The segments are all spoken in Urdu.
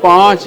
5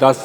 10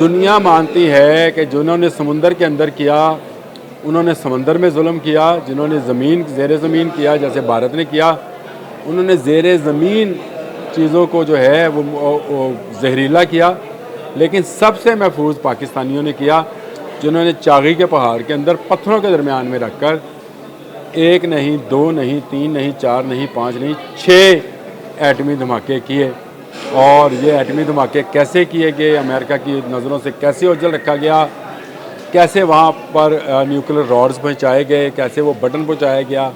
دنیا مانتی ہے کہ جنہوں نے سمندر کے اندر کیا انہوں نے سمندر میں ظلم کیا، جنہوں نے زمین زیر زمین کیا جیسے بھارت نے کیا، انہوں نے زیر زمین چیزوں کو جو ہے وہ زہریلا کیا، لیکن سب سے محفوظ پاکستانیوں نے کیا جنہوں نے چاغی کے پہاڑ کے اندر پتھروں کے درمیان میں رکھ کر 1 نہیں 2 نہیں 3 نہیں 4 نہیں 5 نہیں 6 ایٹمی دھماکے کیے۔ اور یہ ایٹمی دھماکے کیسے کیے گئے، امریکہ کی نظروں سے کیسے اوجھل رکھا گیا، کیسے وہاں پر نیوکلیر راڈز پہنچائے گئے، کیسے وہ بٹن پہنچایا گیا،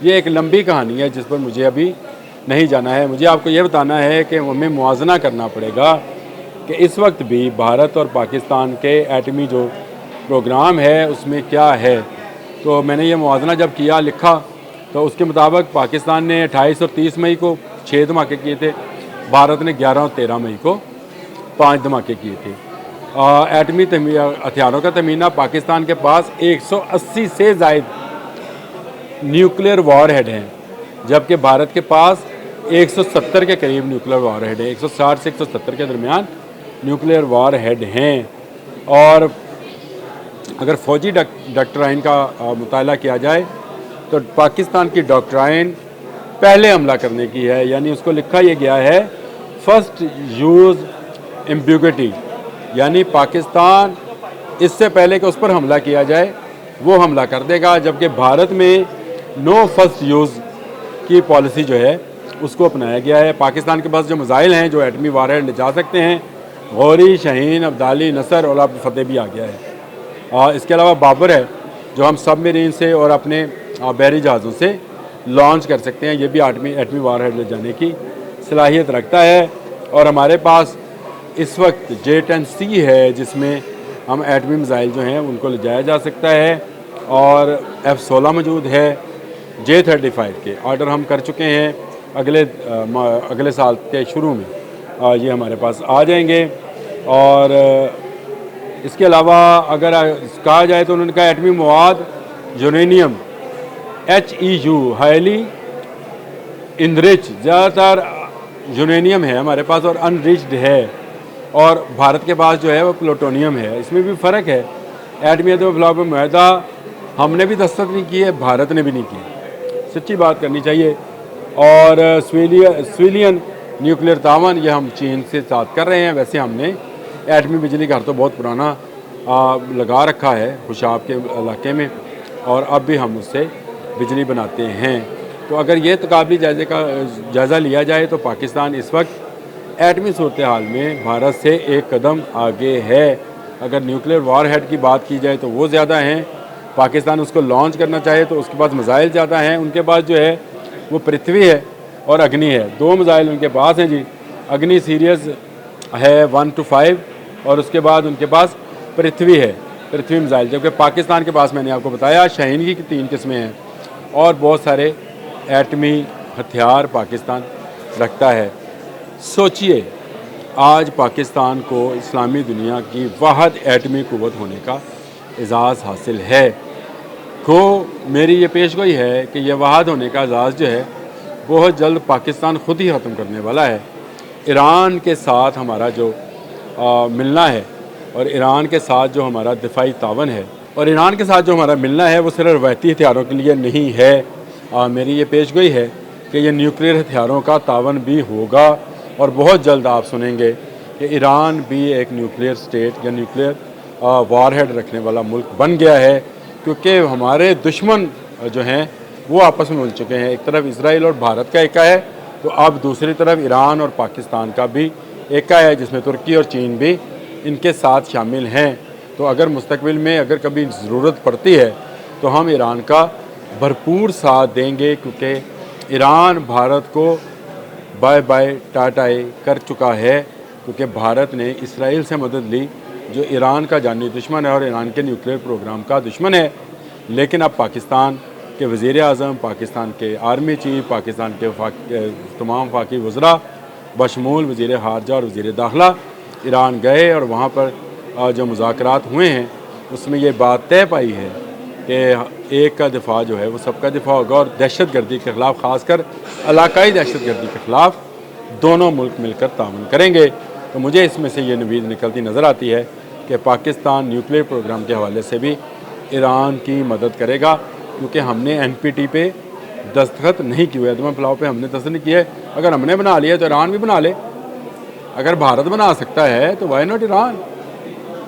یہ ایک لمبی کہانی ہے جس پر مجھے ابھی نہیں جانا ہے۔ مجھے آپ کو یہ بتانا ہے کہ ہمیں موازنہ کرنا پڑے گا کہ اس وقت بھی بھارت اور پاکستان کے ایٹمی جو پروگرام ہے اس میں کیا ہے۔ تو میں نے یہ موازنہ جب کیا لکھا تو اس کے مطابق پاکستان نے 28 اور 30 مئی کو 6 دھماکے کیے تھے، بھارت نے 11 اور 13 مئی کو 5 دھماکے کیے تھے۔ ایٹمی ہتھیاروں کا تخمینہ پاکستان کے پاس 180 سے زائد نیوکلیر وار ہیڈ ہیں، جبکہ بھارت کے پاس 170 کے قریب نیوکلیر وار ہیڈ ہیں، 160 سے 170 کے درمیان نیوکلیر وار ہیڈ ہیں۔ اور اگر فوجی ڈاکٹرائن کا مطالعہ کیا جائے تو پاکستان کی ڈاکٹرائن پہلے حملہ کرنے کی ہے، یعنی اس کو لکھا یہ گیا ہے فرسٹ یوز ایمبیگوٹی، یعنی پاکستان اس سے پہلے کہ اس پر حملہ کیا جائے وہ حملہ کر دے گا، جبکہ بھارت میں نو فرسٹ یوز کی پالیسی جو ہے اس کو اپنایا گیا ہے۔ پاکستان کے پاس جو میزائل ہیں جو ایٹمی وار ہیڈ لے جا سکتے ہیں، غوری، شاہین، عبدالی، نصر اور اب فتح بھی آ گیا ہے۔ اس کے علاوہ بابر ہے جو ہم سب میرین سے اور اپنے بحری جہازوں سے لانچ کر سکتے ہیں، یہ بھی ایٹمی وار ہیڈ لے جانے کی صلاحیت رکھتا ہے۔ اور ہمارے پاس اس وقت J-10C ہے جس میں ہم ایٹمی میزائل جو ہیں ان کو لے جایا جا سکتا ہے، اور F-16 موجود ہے، J-35 کے آرڈر ہم کر چکے ہیں، اگلے سال کے شروع میں یہ ہمارے پاس آ جائیں گے۔ اور اس کے علاوہ اگر کہا جائے تو انہوں نے کہا ایٹمی مواد یورینیم HEU ہائیلی انریچ، زیادہ تر یورینیم ہے ہمارے پاس اور انریچڈ ہے، اور بھارت کے پاس جو ہے وہ پلوٹونیم ہے۔ اس میں بھی فرق ہے، ایٹمی خلاف معاہدہ ہم نے بھی دستخط نہیں کی ہے، بھارت نے بھی نہیں کی، سچی بات کرنی چاہیے۔ اور سویلین نیوکلیر تعاون یہ ہم چین سے ساتھ کر رہے ہیں۔ ویسے ہم نے ایٹمی بجلی گھر تو بہت پرانا لگا رکھا ہے خوشاب کے علاقے میں، اور اب بھی ہم اس سے بجلی بناتے ہیں۔ تو اگر یہ تقابلی جائزہ لیا جائے تو پاکستان اس وقت ایٹمی صورتحال میں بھارت سے ایک قدم آگے ہے۔ اگر نیوکلیر وار ہیڈ کی بات کی جائے تو وہ زیادہ ہیں، پاکستان اس کو لانچ کرنا چاہے تو اس کے پاس میزائل زیادہ ہیں۔ ان کے پاس جو ہے وہ پرتھوی ہے اور اگنی ہے، 2 میزائل ان کے پاس ہیں جی، اگنی سیریز ہے 1 to 5، اور اس کے بعد ان کے پاس پرتھوی ہے، پرتھوی میزائل، جبکہ پاکستان کے پاس میں نے آپ کو بتایا شاہین کی 3 قسمیں ہیں، اور بہت سارے ایٹمی ہتھیار پاکستان رکھتا ہے۔ سوچئے آج پاکستان کو اسلامی دنیا کی واحد ایٹمی قوت ہونے کا اعزاز حاصل ہے۔ کو میری یہ پیشگوئی ہے کہ یہ واحد ہونے کا اعزاز جو ہے بہت جلد پاکستان خود ہی ختم کرنے والا ہے۔ ایران کے ساتھ ہمارا جو ملنا ہے، اور ایران کے ساتھ جو ہمارا دفاعی تعاون ہے، اور ایران کے ساتھ جو ہمارا ملنا ہے وہ صرف روایتی ہتھیاروں کے لیے نہیں ہے۔ میری یہ پیشگوئی ہے کہ یہ نیوکلیر ہتھیاروں کا تعاون بھی ہوگا، اور بہت جلد آپ سنیں گے کہ ایران بھی ایک نیوکلیر سٹیٹ یا نیوکلیر وار ہیڈ رکھنے والا ملک بن گیا ہے، کیونکہ ہمارے دشمن جو ہیں وہ آپس میں مل چکے ہیں۔ ایک طرف اسرائیل اور بھارت کا ایکا ہے، تو اب دوسری طرف ایران اور پاکستان کا بھی ایکا ہے جس میں ترکی اور چین بھی ان کے ساتھ شامل ہیں۔ تو اگر مستقبل میں اگر کبھی ضرورت پڑتی ہے تو ہم ایران کا بھرپور ساتھ دیں گے، کیونکہ ایران بھارت کو بائے بائے ٹاٹائے کر چکا ہے، کیونکہ بھارت نے اسرائیل سے مدد لی جو ایران کا جانی دشمن ہے اور ایران کے نیوکلیر پروگرام کا دشمن ہے۔ لیکن اب پاکستان کے وزیر اعظم، پاکستان کے آرمی چیف، پاکستان کے تمام وفاقی وزراء بشمول وزیر خارجہ اور وزیر داخلہ ایران گئے، اور وہاں پر جو مذاکرات ہوئے ہیں اس میں یہ بات طے پائی ہے کہ ایک کا دفاع جو ہے وہ سب کا دفاع ہوگا، اور دہشت گردی کے خلاف، خاص کر علاقائی دہشت گردی کے خلاف دونوں ملک مل کر تعاون کریں گے۔ تو مجھے اس میں سے یہ نوید نکلتی نظر آتی ہے کہ پاکستان نیوکلیئر پروگرام کے حوالے سے بھی ایران کی مدد کرے گا، کیونکہ ہم نے NPT پہ دستخط نہیں کیے، عدم پلاؤ پہ ہم نے دستخط نہیں کیے۔ اگر ہم نے بنا لیا تو ایران بھی بنا لے۔ اگر بھارت بنا سکتا ہے تو وائی ناٹ ایران؟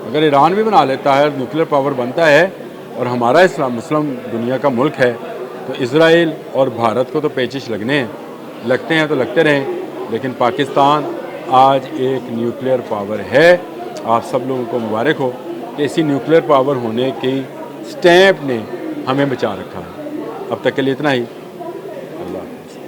اگر ایران بھی بنا لیتا ہے، نیوکلیئر پاور بنتا ہے اور ہمارا اسلام مسلم دنیا کا ملک ہے، تو اسرائیل اور بھارت کو تو پیچش لگتے ہیں تو لگتے رہیں، لیکن پاکستان آج ایک نیوکلیئر پاور ہے۔ آپ سب لوگوں کو مبارک ہو کہ اسی نیوکلیئر پاور ہونے کی سٹیپ نے ہمیں بچا رکھا ہے۔ اب تک کے لیے اتنا ہی۔ اللہ